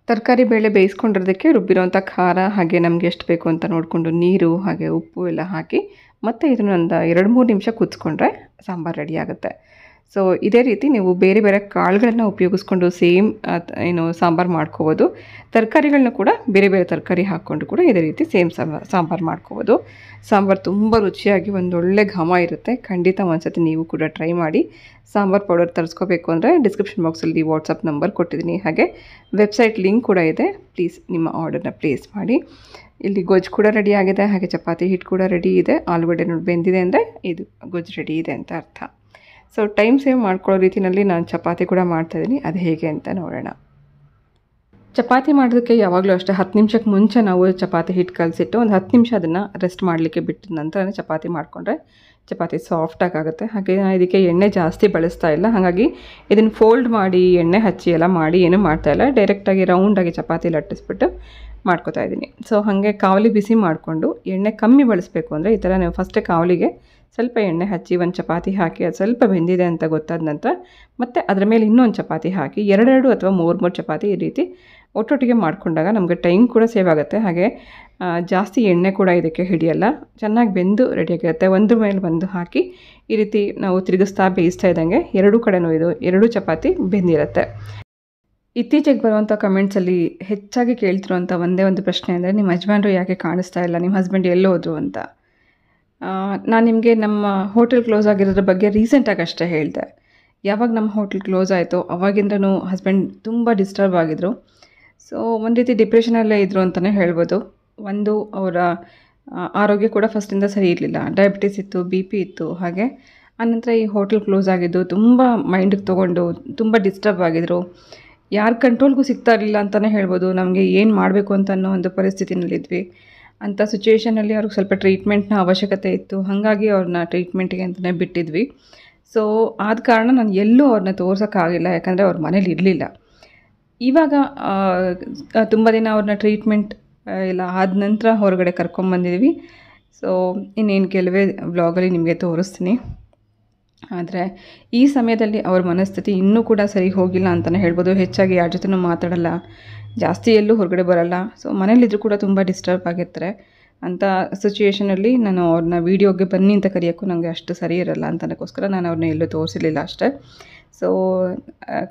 ತರಕಾರಿ ಬೇಳೆ ಬೇಯಿಸ್ಕೊಂಡಿರೋದಕ್ಕೆ ರುಬ್ಬಿರೋಂಥ ಖಾರ ಹಾಗೆ ನಮಗೆ ಎಷ್ಟು ಬೇಕು ಅಂತ ನೋಡಿಕೊಂಡು ನೀರು ಹಾಗೆ ಉಪ್ಪು ಎಲ್ಲ ಹಾಕಿ ಮತ್ತು ಇದನ್ನೊಂದು 2-3 ನಿಮಿಷ ಕುದಿಸ್ಕೊಂಡ್ರೆ ಸಾಂಬಾರು ರೆಡಿ ಆಗುತ್ತೆ. ಸೊ ಇದೇ ರೀತಿ ನೀವು ಬೇರೆ ಬೇರೆ ಕಾಳುಗಳನ್ನ ಉಪಯೋಗಿಸ್ಕೊಂಡು ಸೇಮ್ ಸಾಂಬಾರು ಮಾಡ್ಕೋಬೋದು. ತರಕಾರಿಗಳನ್ನ ಕೂಡ ಬೇರೆ ಬೇರೆ ತರಕಾರಿ ಹಾಕ್ಕೊಂಡು ಕೂಡ ಇದೇ ರೀತಿ ಸೇಮ್ ಸಾಂಬಾರು ಮಾಡ್ಕೋಬೋದು. ಸಾಂಬಾರು ತುಂಬ ರುಚಿಯಾಗಿ ಒಂದೊಳ್ಳೆ ಘಮ ಇರುತ್ತೆ. ಖಂಡಿತ ಒಂದ್ಸತಿ ನೀವು ಕೂಡ ಟ್ರೈ ಮಾಡಿ. ಸಾಂಬಾರು ಪೌಡರ್ ತರಿಸ್ಕೋಬೇಕು ಅಂದರೆ ಡಿಸ್ಕ್ರಿಪ್ಷನ್ ಬಾಕ್ಸಲ್ಲಿ ವಾಟ್ಸಪ್ ನಂಬರ್ ಕೊಟ್ಟಿದ್ದೀನಿ, ಹಾಗೆ ವೆಬ್ಸೈಟ್ ಲಿಂಕ್ ಕೂಡ ಇದೆ. ಪ್ಲೀಸ್ ನಿಮ್ಮ ಆರ್ಡರ್ನ ಪ್ಲೇಸ್ ಮಾಡಿ. ಇಲ್ಲಿ ಗೊಜ್ಜು ಕೂಡ ರೆಡಿ ಆಗಿದೆ, ಹಾಗೆ ಚಪಾತಿ ಹಿಟ್ಟು ಕೂಡ ರೆಡಿ ಇದೆ. ಆಲೂಗಡ್ಡೆ ನೋಡಿ ಬೆಂದಿದೆ ಅಂದರೆ ಇದು ಗೊಜ್ಜು ರೆಡಿ ಇದೆ ಅಂತ ಅರ್ಥ. ಸೊ ಟೈಮ್ ಸೇವ್ ಮಾಡ್ಕೊಳ್ಳೋ ರೀತಿಯಲ್ಲಿ ನಾನು ಚಪಾತಿ ಕೂಡ ಮಾಡ್ತಾಯಿದ್ದೀನಿ. ಅದು ಹೇಗೆ ಅಂತ ನೋಡೋಣ. ಚಪಾತಿ ಮಾಡೋದಕ್ಕೆ ಯಾವಾಗಲೂ ಅಷ್ಟೇ 10 ನಿಮಿಷಕ್ಕೆ ಮುಂಚೆ ನಾವು ಚಪಾತಿ ಹಿಟ್ಟು ಕಲಸಿಟ್ಟು ಒಂದು 10 ನಿಮಿಷ ಅದನ್ನು ರೆಸ್ಟ್ ಮಾಡಲಿಕ್ಕೆ ಬಿಟ್ಟಿದ ನಂತರ ಚಪಾತಿ ಮಾಡಿಕೊಂಡ್ರೆ ಚಪಾತಿ ಸಾಫ್ಟಾಗಿ ಆಗುತ್ತೆ. ಹಾಗೆ ನಾನು ಇದಕ್ಕೆ ಎಣ್ಣೆ ಜಾಸ್ತಿ ಬಳಸ್ತಾ ಇಲ್ಲ, ಹಾಗಾಗಿ ಇದನ್ನು ಫೋಲ್ಡ್ ಮಾಡಿ ಎಣ್ಣೆ ಹಚ್ಚಿ ಎಲ್ಲ ಮಾಡಿ ಏನೂ ಮಾಡ್ತಾಯಿಲ್ಲ. ಡೈರೆಕ್ಟಾಗಿ ರೌಂಡಾಗಿ ಚಪಾತಿ ಲಟ್ಟಿಸ್ಬಿಟ್ಟು ಮಾಡ್ಕೋತಾ ಇದ್ದೀನಿ. ಸೊ ಹಾಗೆ ಕಾವಲಿ ಬಿಸಿ ಮಾಡಿಕೊಂಡು ಎಣ್ಣೆ ಕಮ್ಮಿ ಬಳಸಬೇಕು ಅಂದರೆ ಈ ಥರ ನೀವು ಫಸ್ಟೇ ಕಾವಲಿಗೆ ಸ್ವಲ್ಪ ಎಣ್ಣೆ ಹಚ್ಚಿ ಒಂದು ಚಪಾತಿ ಹಾಕಿ ಅದು ಸ್ವಲ್ಪ ಬೆಂದಿದೆ ಅಂತ ಗೊತ್ತಾದ ನಂತರ ಮತ್ತೆ ಅದರ ಮೇಲೆ ಇನ್ನೊಂದು ಚಪಾತಿ ಹಾಕಿ 2 ಅಥವಾ 3 ಚಪಾತಿ ಈ ರೀತಿ ಒಟ್ಟೊಟ್ಟಿಗೆ ಮಾಡಿಕೊಂಡಾಗ ನಮಗೆ ಟೈಮ್ ಕೂಡ ಸೇವ್ ಆಗುತ್ತೆ. ಹಾಗೆ ಜಾಸ್ತಿ ಎಣ್ಣೆ ಕೂಡ ಇದಕ್ಕೆ ಹಿಡಿಯಲ್ಲ, ಚೆನ್ನಾಗಿ ಬೆಂದು ರೆಡಿಯಾಗಿರುತ್ತೆ. ಒಂದ್ರ ಮೇಲೆ ಒಂದು ಹಾಕಿ ಈ ರೀತಿ ನಾವು ತಿರುಗಿಸ್ತಾ ಬೇಯಿಸ್ತಾ ಇದ್ದಂಗೆ 2 ಕಡೆನೂ ಇದು 2 ಚಪಾತಿ ಬೆಂದಿರುತ್ತೆ. ಇತ್ತೀಚೆಗೆ ಬರುವಂಥ ಕಮೆಂಟ್ಸಲ್ಲಿ ಹೆಚ್ಚಾಗಿ ಕೇಳ್ತಿರುವಂಥ ಒಂದೇ ಒಂದು ಪ್ರಶ್ನೆ ಅಂದರೆ ನಿಮ್ಮ ಯಜಮಾನರು ಯಾಕೆ ಕಾಣಿಸ್ತಾ ಇಲ್ಲ, ನಿಮ್ಮ ಹಸ್ಬೆಂಡ್ ಎಲ್ಲೋದ್ರು ಅಂತ. ನಾನು ನಿಮಗೆ ನಮ್ಮ ಹೋಟೆಲ್ ಕ್ಲೋಸ್ ಆಗಿರೋದ್ರ ಬಗ್ಗೆ ರೀಸೆಂಟಾಗಿ ಅಷ್ಟೇ ಹೇಳಿದೆ. ಯಾವಾಗ ನಮ್ಮ ಹೋಟೆಲ್ ಕ್ಲೋಸ್ ಆಯಿತೋ ಅವಾಗಿಂದನೂ ಹಸ್ಬೆಂಡ್ ತುಂಬ ಡಿಸ್ಟರ್ಬ್ ಆಗಿದ್ದರು. ಸೊ ಒಂದು ರೀತಿ ಡಿಪ್ರೆಷನಲ್ಲೇ ಇದ್ದರು ಅಂತಲೇ ಹೇಳ್ಬೋದು. ಒಂದು ಅವರ ಆರೋಗ್ಯ ಕೂಡ ಫಸ್ಟಿಂದ ಸರಿ ಇರಲಿಲ್ಲ. ಡಯಾಬಿಟಿಸ್ ಇತ್ತು, ಬಿ ಪಿ ಇತ್ತು. ಹಾಗೆ ಆನಂತರ ಈ ಹೋಟೆಲ್ ಕ್ಲೋಸ್ ಆಗಿದ್ದು ತುಂಬ ಮೈಂಡಿಗೆ ತೊಗೊಂಡು ತುಂಬ ಡಿಸ್ಟರ್ಬ್ ಆಗಿದ್ದರು. ಯಾರ ಕಂಟ್ರೋಲ್ಗೂ ಸಿಗ್ತಾ ಇರಲಿಲ್ಲ ಅಂತಲೇ ಹೇಳ್ಬೋದು. ನಮಗೆ ಏನು ಮಾಡಬೇಕು ಅಂತ ಅನ್ನೋ ಒಂದು ಪರಿಸ್ಥಿತಿನಲ್ಲಿದ್ವಿ. ಅಂಥ ಸಿಚುವೇಷನಲ್ಲಿ ಅವ್ರಿಗೆ ಸ್ವಲ್ಪ ಟ್ರೀಟ್ಮೆಂಟ್ನ ಅವಶ್ಯಕತೆ ಇತ್ತು. ಹಾಗಾಗಿ ಅವ್ರನ್ನ ಟ್ರೀಟ್ಮೆಂಟಿಗೆ ಅಂತಲೇ ಬಿಟ್ಟಿದ್ವಿ. ಸೊ ಆದ ಕಾರಣ ನಾನು ಎಲ್ಲೂ ಅವ್ರನ್ನ ತೋರ್ಸೋಕ್ಕಾಗಿಲ್ಲ, ಯಾಕಂದರೆ ಅವ್ರ ಮನೇಲಿ ಇರಲಿಲ್ಲ. ಇವಾಗ ತುಂಬ ದಿನ ಅವ್ರನ್ನ ಟ್ರೀಟ್ಮೆಂಟ್ ಎಲ್ಲ ಆದ ನಂತರ ಹೊರಗಡೆ ಕರ್ಕೊಂಬಂದಿದ್ವಿ. ಸೊ ಇನ್ನೇನು ಕೆಲವೇ ವ್ಲಾಗಲ್ಲಿ ನಿಮಗೆ ತೋರಿಸ್ತೀನಿ. ಆದರೆ ಈ ಸಮಯದಲ್ಲಿ ಅವ್ರ ಮನಸ್ಥಿತಿ ಇನ್ನೂ ಕೂಡ ಸರಿ ಹೋಗಿಲ್ಲ ಅಂತಲೇ ಹೇಳ್ಬೋದು. ಹೆಚ್ಚಾಗಿ ಯಾರ ಜೊತೆನೂ ಮಾತಾಡಲ್ಲ, ಜಾಸ್ತಿ ಎಲ್ಲೂ ಹೊರಗಡೆ ಬರೋಲ್ಲ. ಸೊ ಮನೇಲಿದ್ದರೂ ಕೂಡ ತುಂಬ ಡಿಸ್ಟರ್ಬ್ ಆಗಿರ್ತಾರೆ. ಅಂಥ ಸಿಚುಯೇಷನಲ್ಲಿ ನಾನು ಅವ್ರನ್ನ ವೀಡಿಯೋಗೆ ಬನ್ನಿ ಅಂತ ಕರೆಯೋಕ್ಕೂ ನನಗೆ ಅಷ್ಟು ಸರಿ ಇರೋಲ್ಲ ಅಂತನಕ್ಕೋಸ್ಕರ ನಾನು ಅವ್ರನ್ನ ಎಲ್ಲೂ ತೋರಿಸಿರಲಿಲ್ಲ ಅಷ್ಟೇ. ಸೊ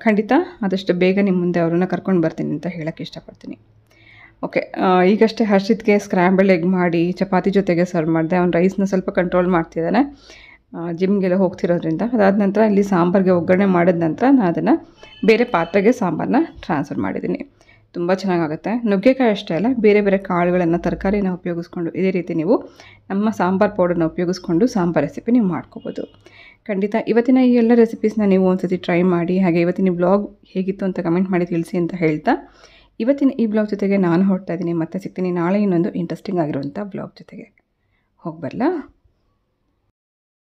ಖಂಡಿತ ಆದಷ್ಟು ಬೇಗ ನಿಮ್ಮ ಮುಂದೆ ಅವ್ರನ್ನ ಕರ್ಕೊಂಡು ಬರ್ತೀನಿ ಅಂತ ಹೇಳೋಕ್ಕೆ ಇಷ್ಟಪಡ್ತೀನಿ. ಓಕೆ, ಈಗಷ್ಟೇ ಹರ್ಷಿತ್ಗೆ ಸ್ಕ್ರ್ಯಾಂಬಲ್ ಎಗ್ ಮಾಡಿ ಚಪಾತಿ ಜೊತೆಗೆ ಸರ್ವ್ ಮಾಡಿದೆ. ಅವ್ನು ರೈಸ್ನ ಸ್ವಲ್ಪ ಕಂಟ್ರೋಲ್ ಮಾಡ್ತಿದ್ದಾನೆ, ಜಿಮ್ಗೆಲ್ಲ ಹೋಗ್ತಿರೋದ್ರಿಂದ. ಅದಾದ ನಂತರ ಇಲ್ಲಿ ಸಾಂಬಾರಿಗೆ ಒಗ್ಗರಣೆ ಮಾಡಿದ ನಂತರ ನಾನು ಅದನ್ನು ಬೇರೆ ಪಾತ್ರೆಗೆ ಸಾಂಬಾರನ್ನ ಟ್ರಾನ್ಸ್ಫರ್ ಮಾಡಿದ್ದೀನಿ. ತುಂಬ ಚೆನ್ನಾಗಾಗುತ್ತೆ. ನುಗ್ಗೆಕಾಯಿ ಅಷ್ಟೇ ಅಲ್ಲ, ಬೇರೆ ಬೇರೆ ಕಾಳುಗಳನ್ನು, ತರಕಾರಿನ ಉಪಯೋಗಿಸ್ಕೊಂಡು ಇದೇ ರೀತಿ ನೀವು ನಮ್ಮ ಸಾಂಬಾರು ಪೌಡರ್ನ ಉಪಯೋಗಿಸ್ಕೊಂಡು ಸಾಂಬಾರು ರೆಸಿಪಿ ನೀವು ಮಾಡ್ಕೋಬೋದು. ಖಂಡಿತ ಇವತ್ತಿನ ಈ ಎಲ್ಲ ರೆಸಿಪೀಸ್ನ ನೀವು ಒಂದ್ಸತಿ ಟ್ರೈ ಮಾಡಿ. ಹಾಗೆ ಇವತ್ತಿನ ಬ್ಲಾಗ್ ಹೇಗಿತ್ತು ಅಂತ ಕಮೆಂಟ್ ಮಾಡಿ ತಿಳಿಸಿ ಅಂತ ಹೇಳ್ತಾ ಇವತ್ತಿನ ಈ ಬ್ಲಾಗ್ ಜೊತೆಗೆ ನಾನು ಹೊರಡ್ತಾ ಇದ್ದೀನಿ. ಮತ್ತೆ ಸಿಗ್ತೀನಿ ನಾಳೆ ಇನ್ನೊಂದು ಇಂಟ್ರೆಸ್ಟಿಂಗ್ ಆಗಿರುವಂಥ ಬ್ಲಾಗ್ ಜೊತೆಗೆ. ಹೋಗಿ ಬರಲಾ?